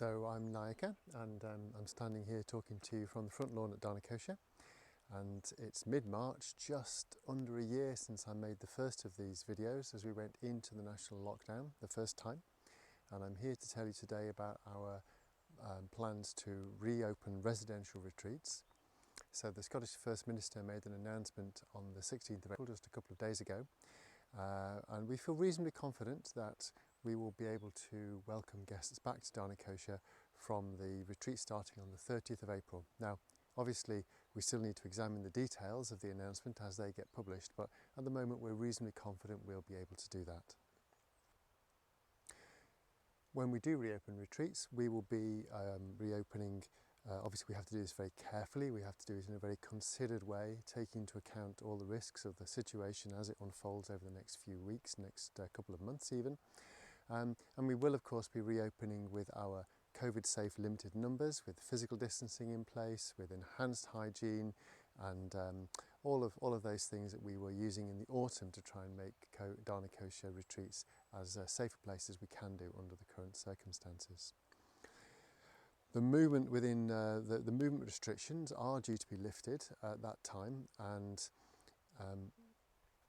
So I'm Nayaka, and I'm standing here talking to you from the front lawn at Dhanakosa, and it's mid-March, just under a year since I made the first of these videos as we went into the national lockdown the first time. And I'm here to tell you today about our plans to reopen residential retreats. So the Scottish First Minister made an announcement on the 16th of April, just a couple of days ago, and we feel reasonably confident that we will be able to welcome guests back to Dhanakosa from the retreat starting on the 30th of April. Now, obviously, we still need to examine the details of the announcement as they get published, but at the moment we're reasonably confident we'll be able to do that. When we do reopen retreats, we will be reopening. Obviously, we have to do this very carefully. We have to do it in a very considered way, taking into account all the risks of the situation as it unfolds over the next few weeks, next couple of months even. And we will, of course, be reopening with our COVID-safe limited numbers, with physical distancing in place, with enhanced hygiene, and all of those things that we were using in the autumn to try and make Dhanakosa retreats as safe a place as we can do under the current circumstances. The movement within the movement restrictions are due to be lifted at that time, and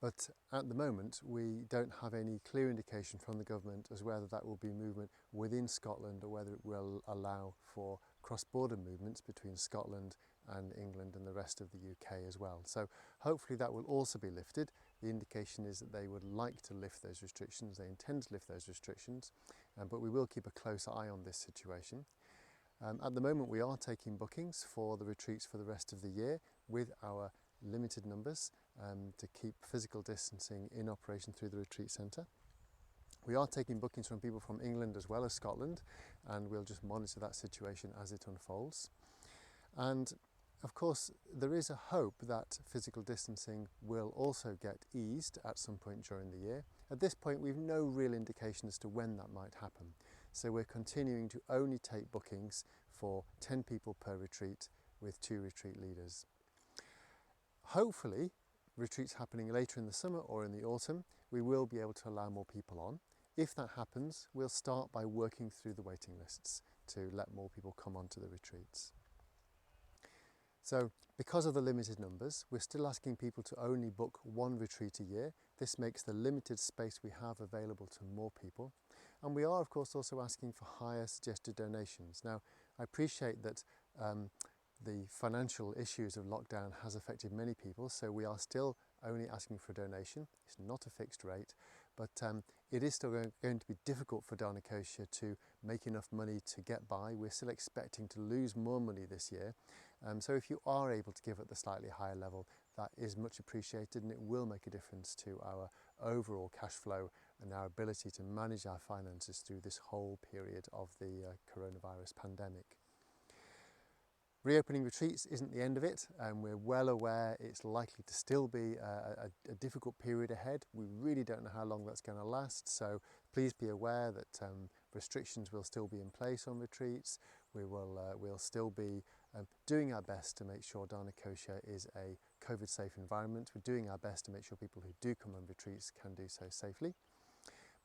but at the moment we don't have any clear indication from the government as whether that will be movement within Scotland or whether it will allow for cross-border movements between Scotland and England and the rest of the UK as well. So hopefully that will also be lifted. The indication is that they would like to lift those restrictions, they intend to lift those restrictions, but we will keep a close eye on this situation. At the moment we are taking bookings for the retreats for the rest of the year with our limited numbers to keep physical distancing in operation through the retreat centre. We are taking bookings from people from England as well as Scotland, and we'll just monitor that situation as it unfolds. And of course there is a hope that physical distancing will also get eased at some point during the year. At this point we've no real indication as to when that might happen, so we're continuing to only take bookings for 10 people per retreat with 2 retreat leaders. Hopefully, retreats happening later in the summer or in the autumn, we will be able to allow more people on. If that happens, we'll start by working through the waiting lists to let more people come onto the retreats. So, because of the limited numbers, we're still asking people to only book 1 retreat a year. This makes the limited space we have available to more people. And we are, of course, also asking for higher suggested donations. Now, I appreciate that the financial issues of lockdown has affected many people, so we are still only asking for a donation. It's not a fixed rate, but it is still going to be difficult for Dhanakosa to make enough money to get by. We're still expecting to lose more money this year, so if you are able to give at the slightly higher level, that is much appreciated, and it will make a difference to our overall cash flow and our ability to manage our finances through this whole period of the coronavirus pandemic. Reopening retreats isn't the end of it, and we're well aware it's likely to still be a difficult period ahead. We really don't know how long that's going to last, so please be aware that restrictions will still be in place on retreats. We'll still be doing our best to make sure Dhanakosa is a COVID-safe environment. We're doing our best to make sure people who do come on retreats can do so safely.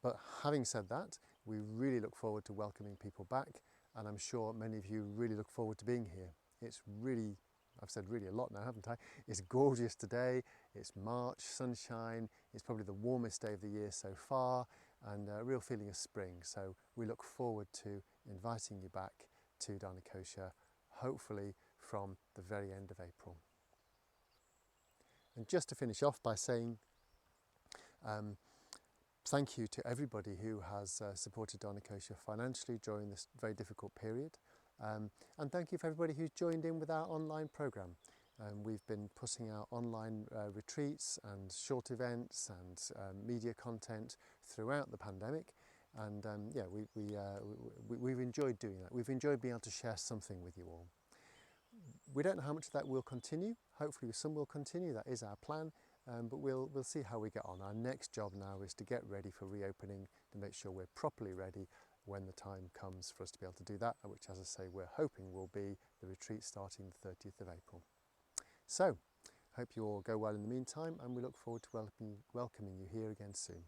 But having said that, we really look forward to welcoming people back, and I'm sure many of you really look forward to being here. It's really, I've said really a lot now, haven't I? It's gorgeous today, it's March, sunshine, it's probably the warmest day of the year so far, and a real feeling of spring. So we look forward to inviting you back to Dhanakosa, hopefully from the very end of April. And just to finish off by saying thank you to everybody who has supported Dhanakosa financially during this very difficult period. And thank you for everybody who's joined in with our online programme. We've been putting out online retreats and short events and media content throughout the pandemic, and yeah, we've enjoyed doing that. We've enjoyed being able to share something with you all. We don't know how much of that will continue. Hopefully some will continue, that is our plan, but we'll see how we get on. Our next job now is to get ready for reopening, to make sure we're properly ready when the time comes for us to be able to do that, which, as I say, we're hoping will be the retreat starting the 30th of April. So, hope you all go well in the meantime, and we look forward to welcoming you here again soon.